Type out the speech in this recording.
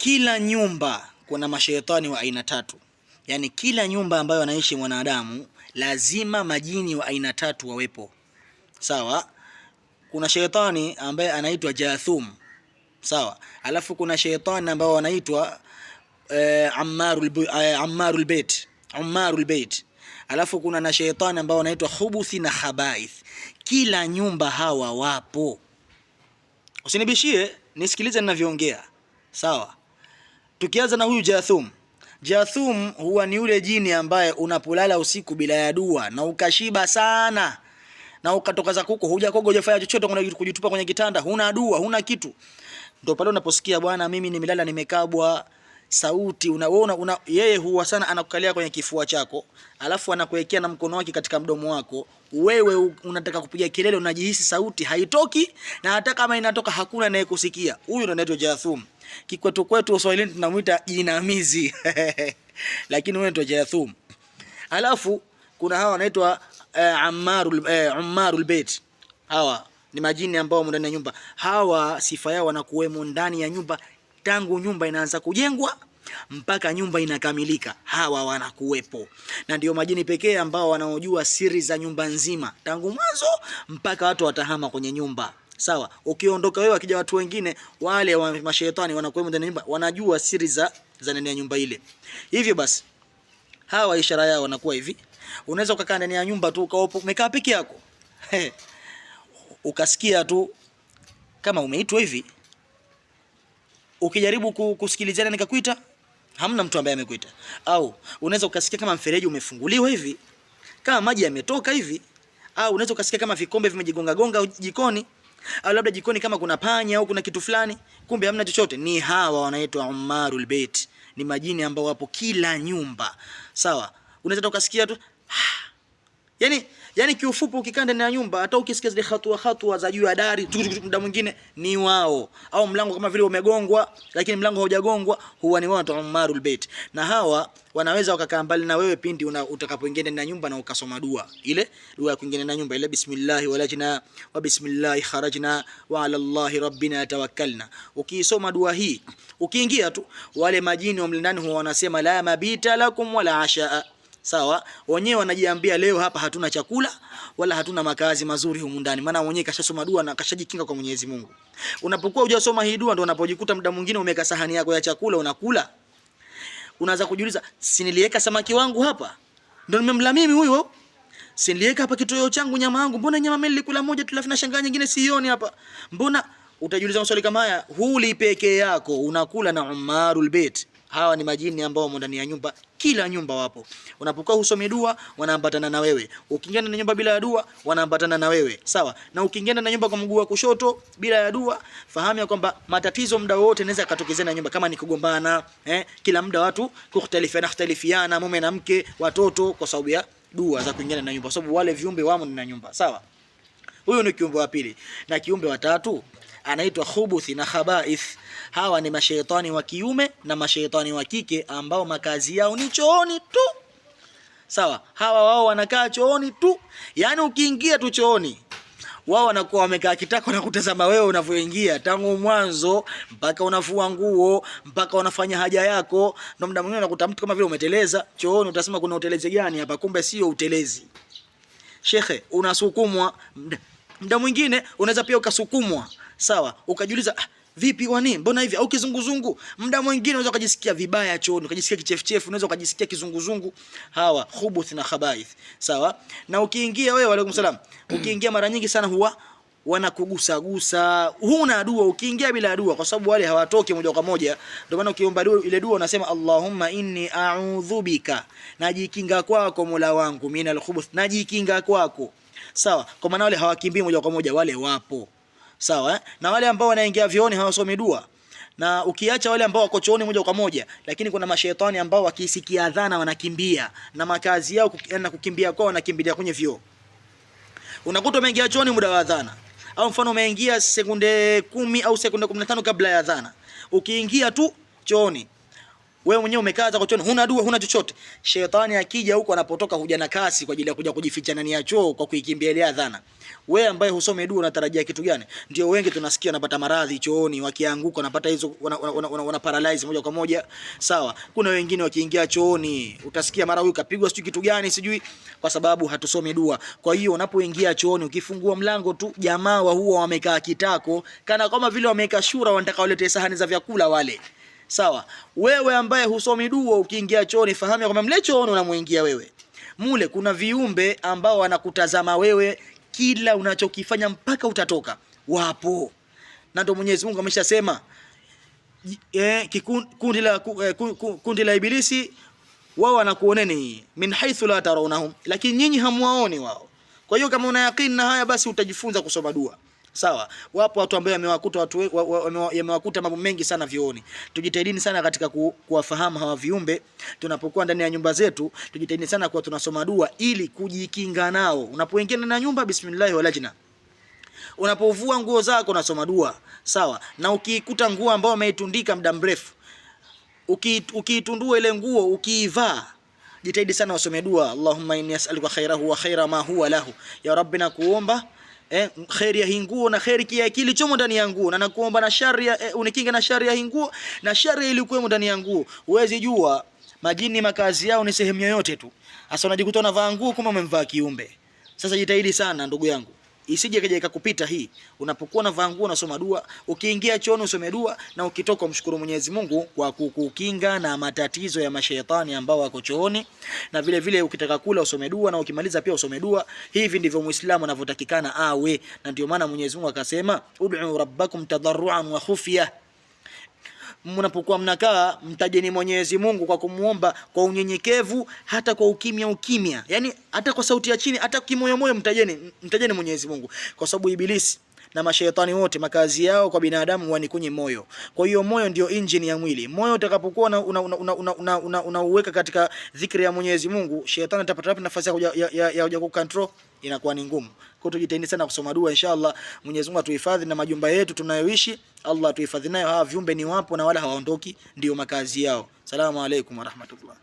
kila nyumba kuna mashaitani wa aina tatu. Yani kila nyumba ambayo anaishi mwanadamu lazima majini wa aina tatu wawepo. Sawa? Kuna shaitani ambaye anaitwa Jathum. Sawa? Alafu kuna shaitani ambao anaitwa Ammarul Bait. Alafu kuna na shaitani ambao anaitwa Khubuthi na Khabaith. Kila nyumba hawa wapo. Usinibishie, nisikilize ninavyoongea. Sawa? Tukianza na huyu Jathum. Jathum huwa ni yule jini ambaye unapolala usiku bila ya dua na ukashiba sana na ukatoka za kuko, hujakoga, hujafanya chochote, kujitupa kwenye kitanda, huna dua, huna kitu, ndio pale unaposikia bwana, mimi nimelala nimekabwa, sauti unaona yeye huwa sana anakukalia kwenye kifua chako, alafu anakuwekea na mkono wake katika mdomo wako. Wewe unataka kupiga kelele, unajihisi sauti haitoki, na hata kama inatoka hakuna anayekusikia. Huyu ndio anaitwa Jathum. Kwetu Uswahilini tunamuita jinamizi lakini huyu ndio Jathum. Alafu kuna hawa wanaitwa Ammarul Bait. Hawa ni majini ambao ndani ya nyumba. Hawa sifa yao wanakuwemo ndani ya nyumba tangu nyumba inaanza kujengwa mpaka nyumba inakamilika. Hawa wanakuwepo. Na ndio majini pekee ambao wanaojua siri za nyumba nzima tangu mwanzo mpaka watu watahama kwenye nyumba. Sawa, ukiondoka wewe, akija watu wengine, wale wa mashaitani wanakuwemo ndani ya nyumba, wanajua siri za ndani ya nyumba ile. Hivyo basi hawa ishara yao wanakuwa hivi. Unaweza ukakaa ndani ya nyumba tu umekaa peke yako. Ukasikia tu kama umeitwa hivi. Ukijaribu kusikilizana nikakuita, hamna mtu ambaye amekuita. Au unaweza ukasikia kama mfereji umefunguliwa hivi, kama maji yametoka hivi. Au unaweza ukasikia kama vikombe vimejigonga gonga jikoni, au labda jikoni kama kuna panya au kuna kitu fulani, kumbe hamna chochote. Ni hawa wanaitwa Ammarul Bait. Ni majini ambao wapo kila nyumba. Sawa? Unaweza ukasikia tu yani kiufupi, ukikaa ndani ya nyumba, hata ukisikia zile hatua za juu ya dari, muda mwingine ni wao. Au mlango kama vile umegongwa lakini mlango haujagongwa, huwa ni wao wa Ammarul Bait. Na hawa wanaweza wakakaa mbali na wewe pindi utakapoingia ndani ya nyumba na ukasoma dua. Ile dua ya kuingia ndani ya nyumba ile, bismillahi walajna wa bismillahi kharajna wa ala Allahi rabbina tawakkalna. Ukiisoma dua hii, ukiingia tu, wale majini wa mlindani huwa wanasema la mabita lakum wala ashaa. Sawa, wenyewe wanajiambia leo hapa hatuna chakula wala hatuna makazi mazuri humu ndani, maana wenyewe kashasoma dua na kashajikinga kwa Mwenyezi Mungu. Unapokuwa hujasoma hii dua, ndio unapojikuta muda mwingine umeka sahani yako ya chakula unakula, unaanza kujiuliza, si niliweka samaki wangu hapa? Ndio nimemla mimi huyo? Si niliweka hapa kitoweo changu, nyama yangu, mbona nyama mimi nilikula moja tu alafu na shangaa nyingine sioni hapa? Mbona utajiuliza maswali kama haya, huli peke yako, unakula na Ammarul Bait. Hawa ni majini ambao wamo ndani ya nyumba, kila nyumba wapo. Unapokuwa husomi dua, wanaambatana na wewe. Ukiingia ndani ya nyumba bila ya dua, wanaambatana na wewe. Sawa? Na ukiingia ndani ya nyumba kwa mguu wa kushoto bila ya dua, fahamu ya kwamba matatizo muda wote yanaweza yakatokezea na nyumba, kama ni kugombana, kila muda watu kukhtalifiana, mume na mke, watoto, kwa sababu ya dua za kuingia ndani ya nyumba, sababu wale viumbe wamo ndani ya nyumba. Sawa? Huyo ni kiumbe wa pili. Na kiumbe wa tatu anaitwa Khubuthi na Khabaith. Hawa ni mashaitani wa kiume na mashaitani wa kike ambao makazi yao ni chooni tu. Sawa? Hawa wao wanakaa chooni tu. Yani ukiingia tu chooni, wao wanakuwa wamekaa kitako na kutazama wewe unavyoingia tangu mwanzo mpaka unafua nguo mpaka unafanya haja yako. Ndio muda mwingine unakuta mtu kama vile umeteleza chooni, utasema kuna utelezi gani hapa? Kumbe sio utelezi. Shekhe, unasukumwa. Muda mwingine unaweza pia ukasukumwa. Sawa, ukajiuliza vipi wani? Mbona hivi? Au kizunguzungu. Muda mwingine unaweza kujisikia vibaya chooni, ukajisikia kichefuchefu, unaweza kujisikia kizunguzungu. Hawa Khubuth na Khabaith. Sawa? Na ukiingia wewe, alaykum salam, ukiingia mara nyingi sana huwa wanakugusa gusa. Huna dua ukiingia bila dua, kwa sababu wale hawatoki moja kwa moja. Ndio maana ukiomba dua, ile dua unasema Allahumma inni a'udhu bika, najikinga kwako Mola wangu, minal khubuth, najikinga kwako. Sawa? Kwa maana wale hawakimbii moja kwa moja, wale wapo. Sawa? Na wale ambao wanaingia vioni hawasomi dua. Na ukiacha wale ambao wako chooni moja kwa moja, lakini kuna mashaitani ambao wakisikia adhana wanakimbia, na makazi yao na kukimbia kwao wanakimbilia kwenye vioo. Unakuta umeingia chooni muda wa adhana, au mfano umeingia sekunde 10 au sekunde 15 kabla ya adhana. Ukiingia tu chooni, Wewe mwenyewe umekaa za chooni, huna dua, huna chochote. Shetani akija huko anapotoka huja na kasi kwa ajili ya kuja kujificha ndani ya choo kwa kuikimbilia adhana. Wewe ambaye husome dua unatarajia kitu gani? Ndio wengi tunasikia wanapata maradhi chooni, wakianguka wanapata hizo wana paralyze moja kwa moja. Sawa. Kuna wengine wakiingia chooni utasikia mara huyu kapigwa sijui kitu gani sijui, kwa sababu hatusome dua. Kwa hiyo unapoingia chooni ukifungua mlango tu, jamaa wa huwa wamekaa kitako kana kama vile wameka shura, wanataka walete sahani za vyakula wale. Sawa. Wewe ambaye husomi dua ukiingia chooni, fahamu kwamba mle chooni unamuingia wewe. Mule kuna viumbe ambao wanakutazama wewe kila unachokifanya mpaka utatoka. Wapo. Na ndio Mwenyezi Mungu ameshasema kundi la ibilisi wao wanakuoneni min haythu la tarawnahum, lakini nyinyi hamuwaoni wao. Kwa hiyo kama una yakini na haya, basi utajifunza kusoma dua. Sawa. Wapo watu ambao yamewakuta mambo mengi sana vioni. Tujitahidini sana katika kuwafahamu hawa viumbe. Tunapokuwa ndani ya nyumba zetu, tujitahidini sana kwa tunasoma dua ili kujikinga nao. Unapoingia ndani ya nyumba, bismillah walajna. Unapovua nguo zako unasoma dua. Sawa. Na ukikuta nguo ambayo umeitundika muda mrefu, ukiitundua ile nguo ukiivaa, jitahidi sana usome dua. Allahumma inni as'aluka khairahu wa khaira ma huwa lahu. Ya Rabbi, nakuomba khairi ya hii nguo na khairi kia kilichomo ndani ya nguo, na nakuomba na shari unikinge na shari ya hii nguo na shari iliyokuwemo ndani ya nguo. Huwezi jua majini makazi yao ni sehemu yoyote tu. Sasa unajikuta unavaa nguo kama umemvaa kiumbe. Sasa jitahidi sana ndugu yangu, isije kaja ikakupita hii. Unapokuwa unavaa nguo unasoma dua, ukiingia chooni usome dua, na ukitoka umshukuru Mwenyezi Mungu kwa kukukinga na matatizo ya mashaitani ambao wako chooni. Na vile vile ukitaka kula usome dua, na ukimaliza pia usome dua. Hivi ndivyo Muislamu anavyotakikana awe, na ndio maana Mwenyezi Mungu akasema ud'u rabbakum tadarruan wa khufya. Mnapokuwa mnakaa mtajeni Mwenyezi Mungu kwa kumuomba kwa unyenyekevu, hata kwa ukimya. Yani hata kwa sauti ya chini, hata kimoyo mtajeni Mwenyezi Mungu, kwa sababu ibilisi na mashaitani wote makazi yao kwa binadamu wani kwenye moyo. Kwa hiyo moyo ndio engine ya mwili. Moyo utakapokuwa unauweka katika dhikri ya Mwenyezi Mungu, shetani atapata wapi nafasi ya kucontrol? Inakuwa ni ngumu. Kwa tujitahidi sana kusoma dua, inshallah Mwenyezi Mungu atuhifadhi na majumba yetu tunayoishi. Allah atuhifadhi nayo. Hawa viumbe ni wapo na wala hawaondoki, ndio makazi yao. Salamu alaykum wa rahmatullah.